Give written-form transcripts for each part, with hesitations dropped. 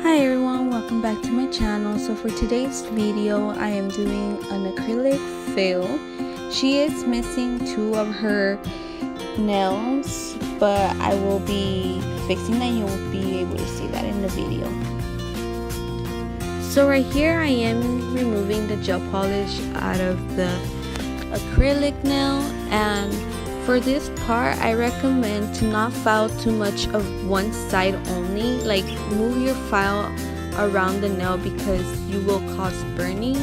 Hi everyone, welcome back to my channel. So for today's video, I am doing an acrylic fill. She is missing two of her nails, but I will be fixing that. You'll be able to see that in the video. So right here I am removing the gel polish out of the acrylic nail, and for this part I recommend to not file too much of one side only. Like, move your file around the nail because you will cause burning.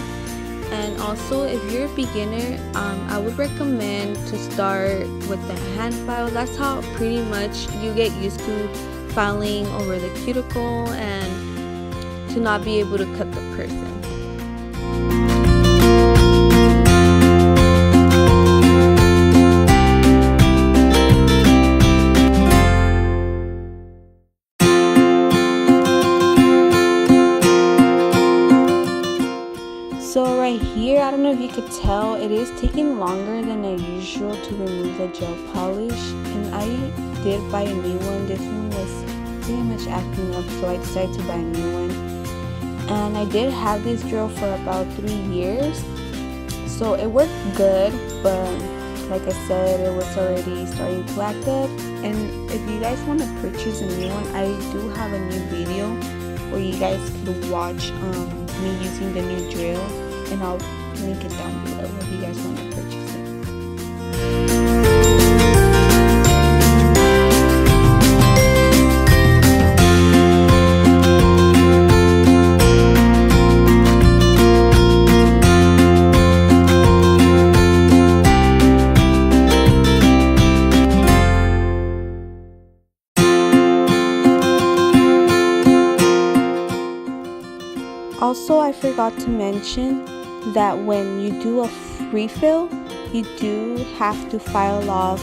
And also, if you're a beginner, I would recommend to start with the hand file. That's how pretty much you get used to filing over the cuticle and to not be able to cut the person. So right here, I don't know if you could tell, it is taking longer than usual to remove the gel polish, and I did buy a new one. This one was pretty much acting up, so I decided to buy a new one. And I did have this drill for about 3 years, so it worked good, but like I said, it was already starting to act up. And if you guys want to purchase a new one, I do have a new video where you guys could watch me using the new drill, and I'll link it down below if you guys want to purchase it. Also, I forgot to mention that when you do a refill, you do have to file off.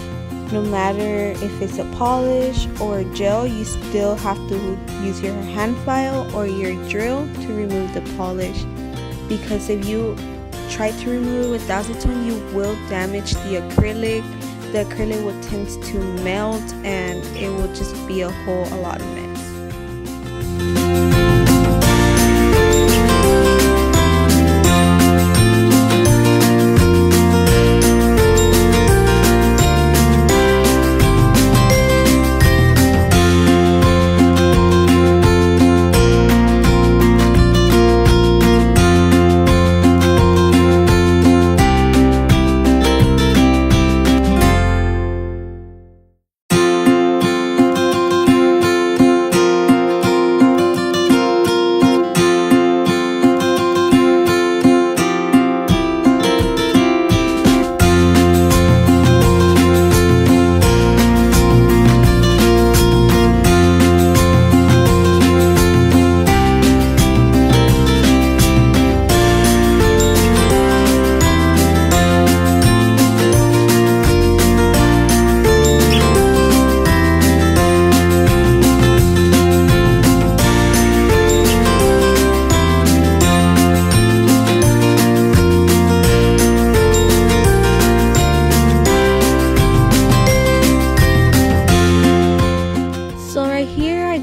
No matter if it's a polish or gel, you still have to use your hand file or your drill to remove the polish, because if you try to remove it with acetone, you will damage the acrylic. The acrylic will tend to melt and it will just be a lot of mess.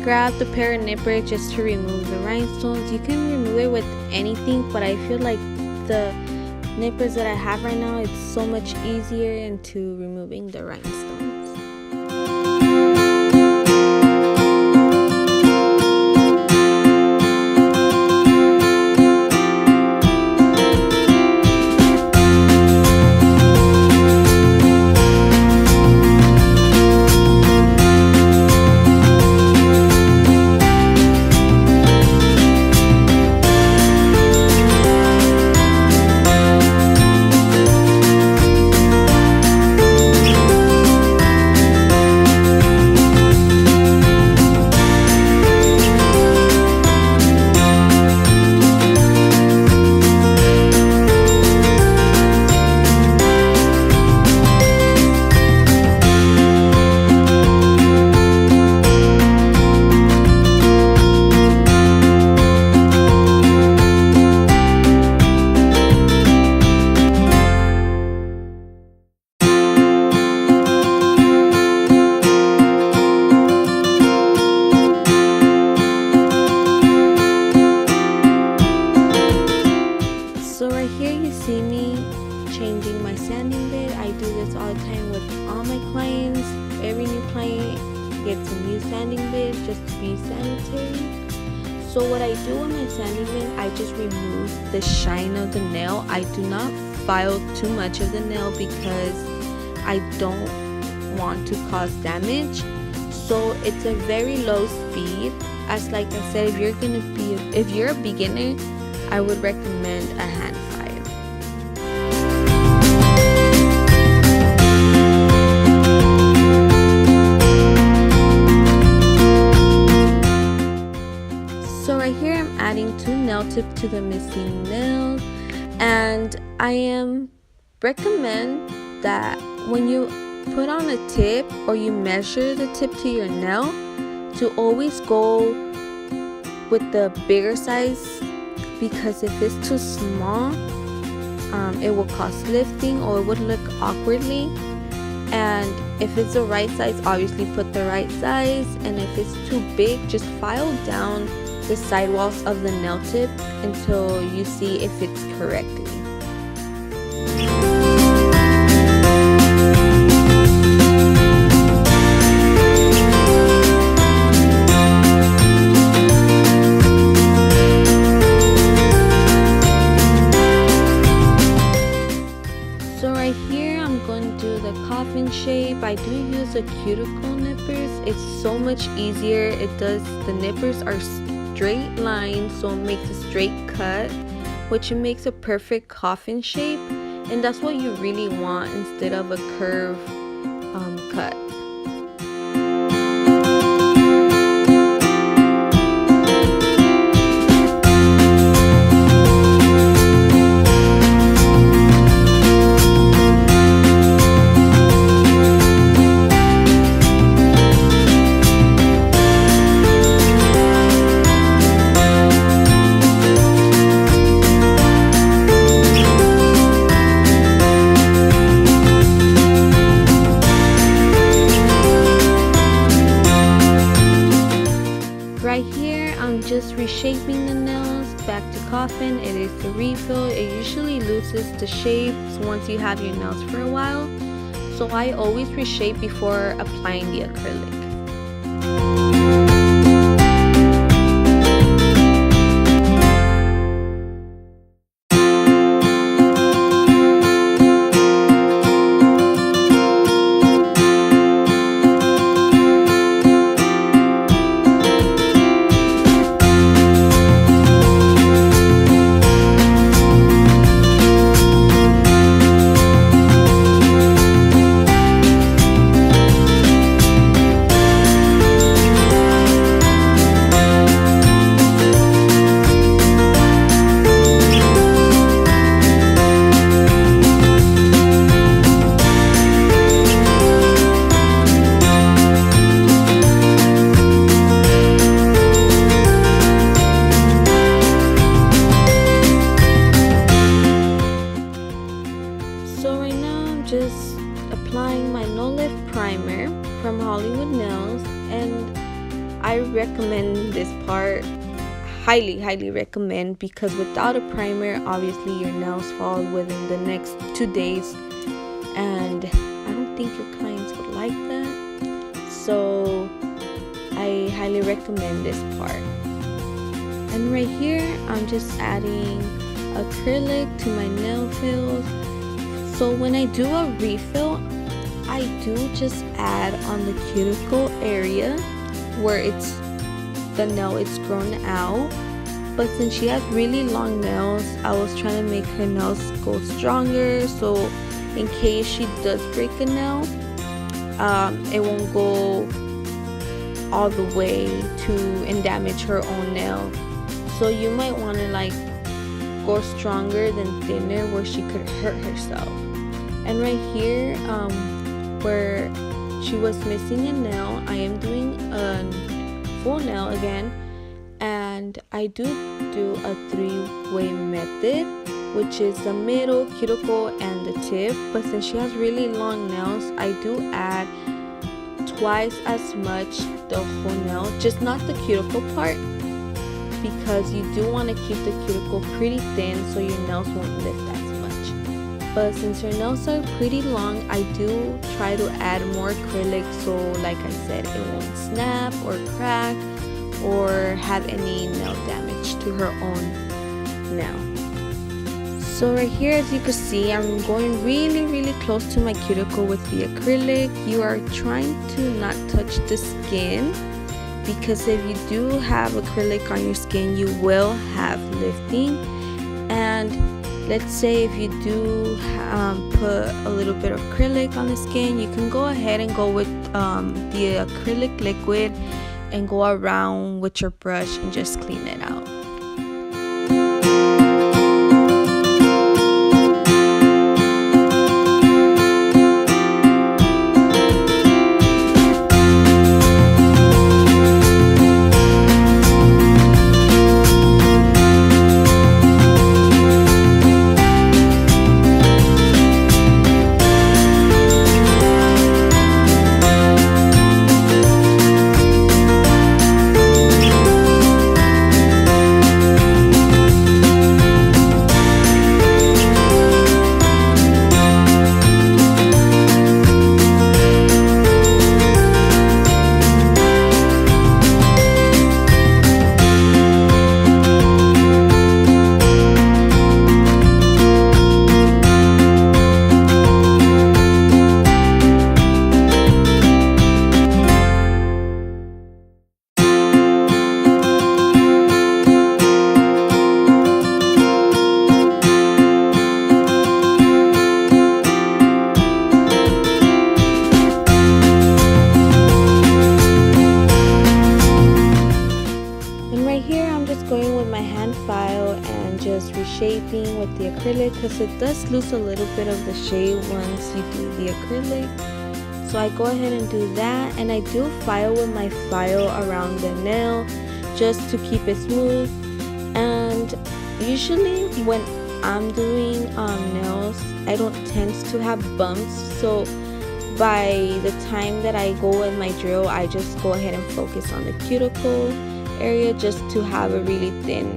Grabbed a pair of nippers just to remove the rhinestones. You can remove it with anything, but I feel like the nippers that I have right now, it's so much easier into removing the rhinestones. necessary. So what I do when I'm sanding it, I just remove the shine of the nail. I do not file too much of the nail because I don't want to cause damage. So it's a very low speed. As like I said, if you're a beginner, I would recommend a hand file. So right here I'm adding 2 nail tips to the missing nails, and I recommend that when you put on a tip or you measure the tip to your nail, to always go with the bigger size, because if it's too small, it will cause lifting or it would look awkwardly. And if it's the right size, obviously put the right size, and if it's too big, just file down the sidewalls of the nail tip until you see if it's correctly. So right here I'm going to do the coffin shape. I do use a cuticle nippers. It's so much easier. The nippers are straight lines, so it makes a straight cut, which makes a perfect coffin shape, and that's what you really want instead of a curve cut. Right here I'm just reshaping the nails back to coffin. It is the refill. It usually loses the shapes once you have your nails for a while, so I always reshape before applying the acrylic. Just applying my no lift primer from Hollywood Nails, and I recommend this part, highly recommend, because without a primer obviously your nails fall within the next 2 days, and I don't think your clients would like that, so I highly recommend this part. And right here I'm just adding acrylic to my nail fills. So when I do a refill, I do just add on the cuticle area where the nail is grown out. But since she has really long nails, I was trying to make her nails go stronger, so in case she does break a nail, it won't go all the way and damage her own nail. So you might want to like go stronger than thinner where she could hurt herself. And right here where she was missing a nail, I am doing a full nail again, and I do a 3-way method, which is the middle, cuticle, and the tip. But since she has really long nails, I do add twice as much the whole nail, just not the cuticle part, because you do want to keep the cuticle pretty thin so your nails won't lift as much. But since your nails are pretty long, I do try to add more acrylic, so like I said, it won't snap or crack or have any nail damage to her own nail. So right here, as you can see, I'm going really close to my cuticle with the acrylic. You are trying to not touch the skin, because if you do have acrylic on your skin, you will have lifting. And let's say if you do put a little bit of acrylic on the skin, you can go ahead and go with the acrylic liquid and go around with your brush and just clean it out. Reshaping with the acrylic, because it does lose a little bit of the shade once you do the acrylic. So I go ahead and do that, and I do file with my file around the nail just to keep it smooth. And usually when I'm doing nails, I don't tend to have bumps, so by the time that I go with my drill, I just go ahead and focus on the cuticle area just to have a really thin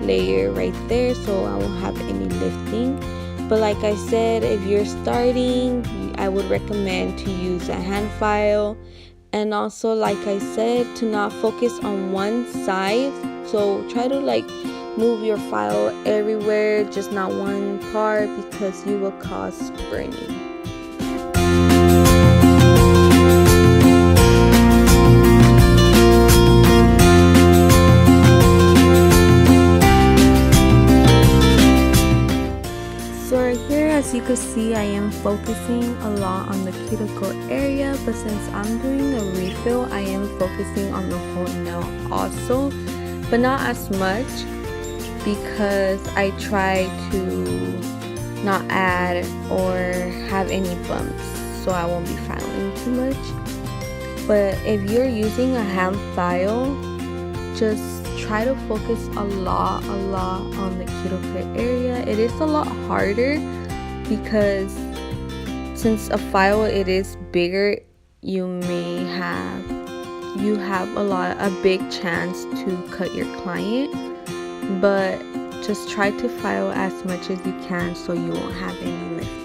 layer right there, so I won't have any lifting. But like I said, if you're starting, I would recommend to use a hand file, and also like I said, to not focus on one side. So try to like move your file everywhere, just not one part, because you will cause burning. As you can see, I am focusing a lot on the cuticle area, but since I'm doing a refill, I am focusing on the whole nail also, but not as much, because I try to not add or have any bumps, so I won't be filing too much. But if you're using a hand file, just try to focus a lot on the cuticle area. It is a lot harder, because since a file it is bigger, you have a big chance to cut your client. But just try to file as much as you can so you won't have any lifting.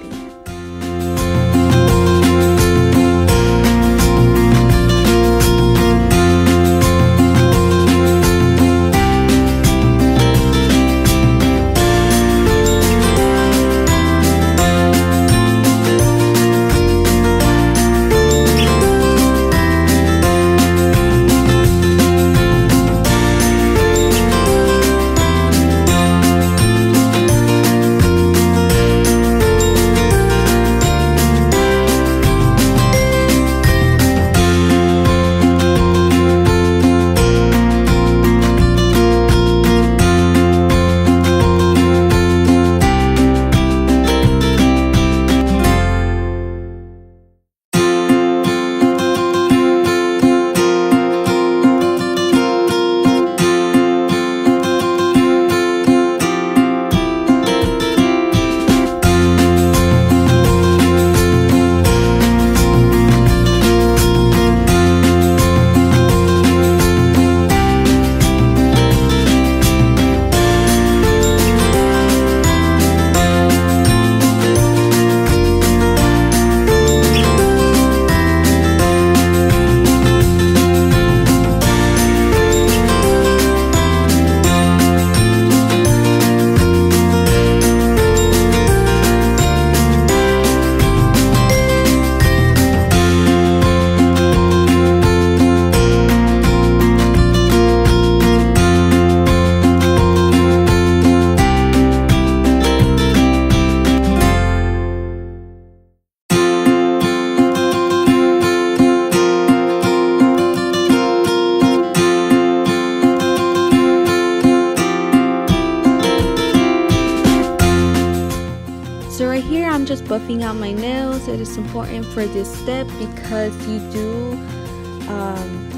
buffing out my nails. It is important for this step because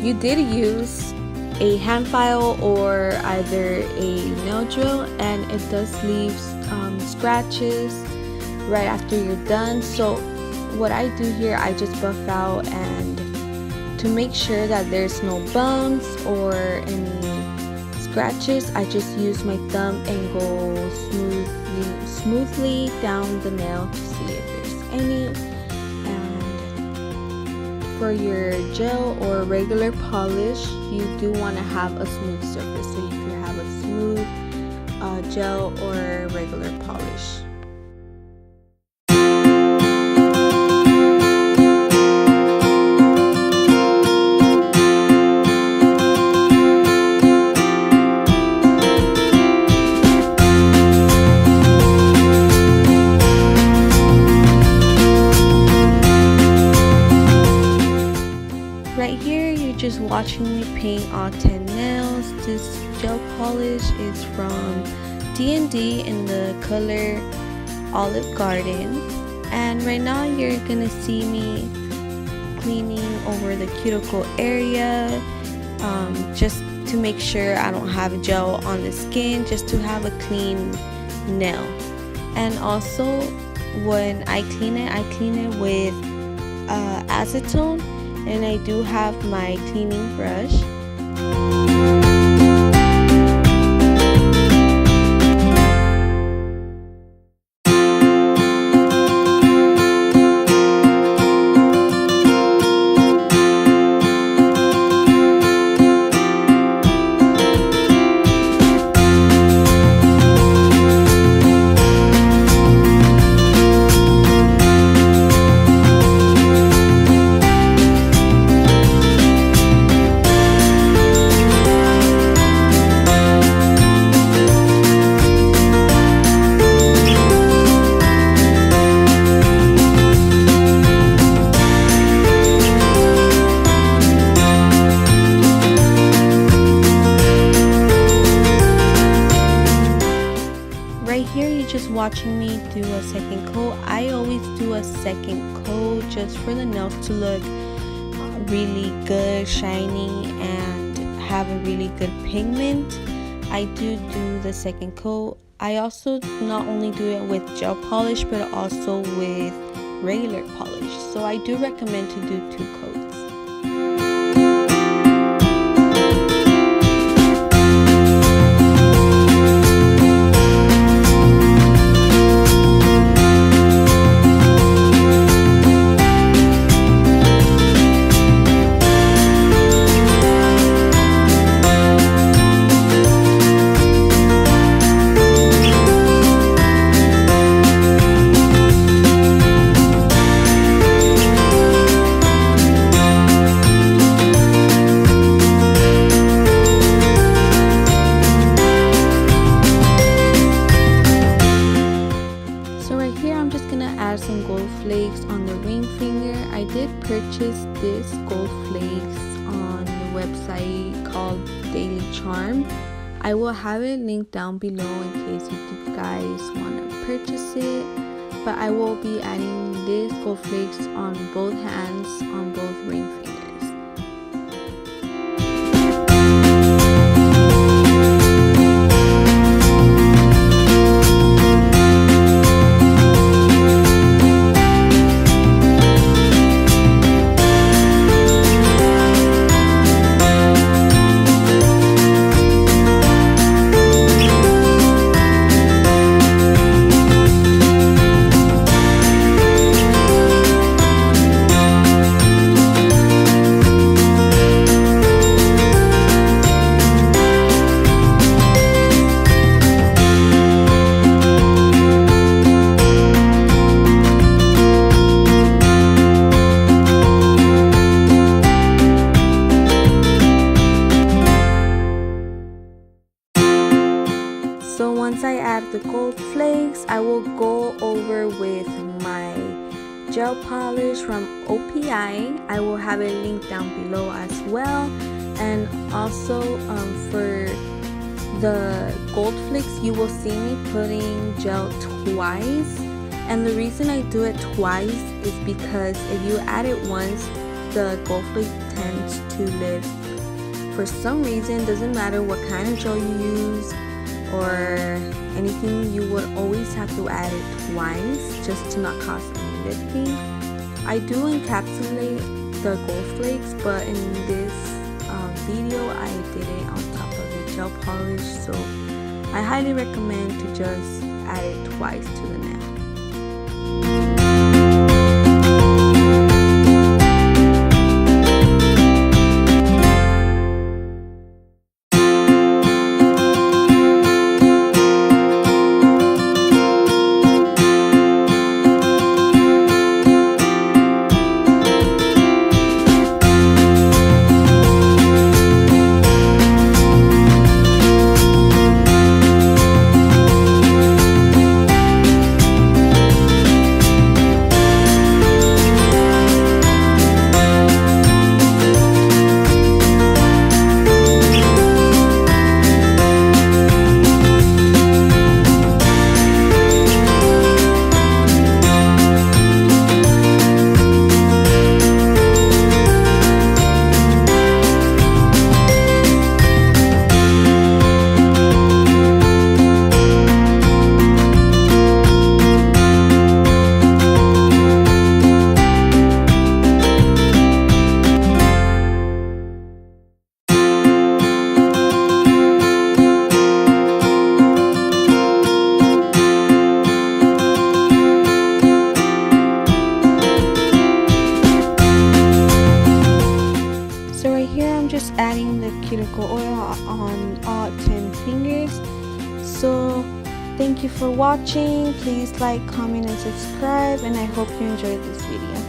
you did use a hand file or either a nail drill, and it does leave scratches right after you're done. So what I do here, I just buff out, and to make sure that there's no bumps or any scratches, I just use my thumb and go smoothly down the nail to see if there's any. And for your gel or regular polish, you do want to have a smooth surface, so you can have a smooth gel or regular polish. Right here, you're just watching me paint all 10 nails. This gel polish is from CND in the color Olive Garden. And right now, you're gonna see me cleaning over the cuticle area, just to make sure I don't have gel on the skin, just to have a clean nail. And also, when I clean it with acetone. And I do have my cleaning brush. Just watching me do a second coat. I always do a second coat just for the nails to look really good, shiny, and have a really good pigment. I do the second coat. I also not only do it with gel polish but also with regular polish, so I do recommend to do 2 coats. Some gold flakes on the ring finger. I did purchase this gold flakes on the website called Daily Charm. I will have it linked down below in case you guys want to purchase it, but I will be adding this gold flakes on both hands on both ring fingers. So once I add the gold flakes, I will go over with my gel polish from OPI. I will have it linked down below as well. And also for the gold flakes, you will see me putting gel twice. And the reason I do it twice is because if you add it once, the gold flake tends to lift. For some reason, doesn't matter what kind of gel you use or anything, you would always have to add it twice just to not cause any lifting. I do encapsulate the gold flakes, but in this video I did it on top of the gel polish, so I highly recommend to just add it twice to the nail. Just adding the cuticle oil on all 10 fingers. So thank you for watching. Please like, comment, and subscribe, and I hope you enjoyed this video.